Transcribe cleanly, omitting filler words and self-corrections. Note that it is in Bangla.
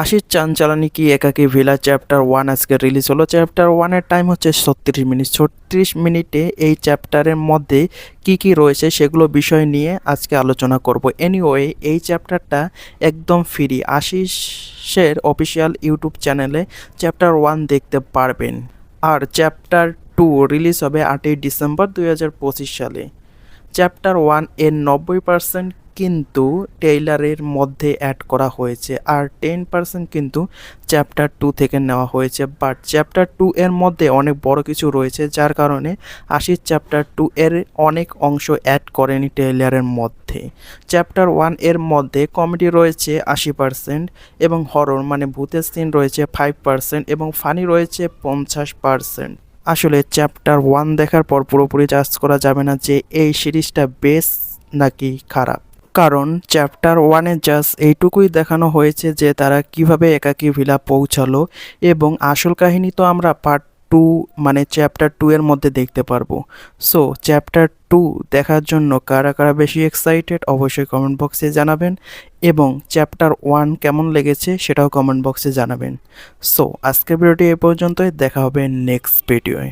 আশিস চাঞ্চালানি কি একাকী ভিলা চ্যাপ্টার 1 আজকে রিলিজ হলো। চ্যাপ্টার 1 এর টাইম হচ্ছে 36 মিনিট। 36 মিনিটে এই চ্যাপ্টারের মধ্যে কি কি রয়েছে সেগুলো বিষয় নিয়ে আজকে আলোচনা করব। এনিওয়ে এই চ্যাপ্টারটা একদম ফ্রি, আশিসের অফিসিয়াল ইউটিউব চ্যানেলে চ্যাপ্টার 1 দেখতে পারবেন। আর চ্যাপ্টার 2 রিলিজ হবে 8ই ডিসেম্বর 2025 সালে। চ্যাপ্টার 1 এর 90% কিন্তু টেইলারের মধ্যে অ্যাড করা হয়েছে, আর 10% কিন্তু চ্যাপ্টার 2 থেকে নেওয়া হয়েছে। বাট চ্যাপ্টার 2 এর মধ্যে অনেক বড় কিছু রয়েছে, যার কারণে আশিস চ্যাপ্টার 2 এর অনেক অংশ অ্যাড করেনি টেইলারের মধ্যে। চ্যাপ্টার 1 এর মধ্যে কমেডি রয়েছে 80% এবং হরর মানে ভূতের সিন রয়েছে 5% এবং ফানি রয়েছে 50%। আসলে চ্যাপ্টার 1 দেখার পর পুরোপুরি জাজ করা যাবে না যে এই সিরিজটা বেস্ট নাকি খারাপ, কারণ চ্যাপ্টার 1-এ জাস্ট এইটুকুই দেখানো হয়েছে যে তারা কিভাবে একাকী ভিলা পৌঁছালো, এবং আসল কাহিনী তো আমরা পার্ট 2 মানে চ্যাপ্টার 2 এর মধ্যে দেখতে পারবো। সো চ্যাপ্টার 2 দেখার জন্য কারা কারা বেশি এক্সাইটেড অবশ্যই কমেন্ট বক্সে জানাবেন, এবং চ্যাপ্টার 1 কেমন লেগেছে সেটাও কমেন্ট বক্সে জানাবেন। সো আজকের ভিডিওটি এ পর্যন্তই, দেখা হবে নেক্সট ভিডিওয়।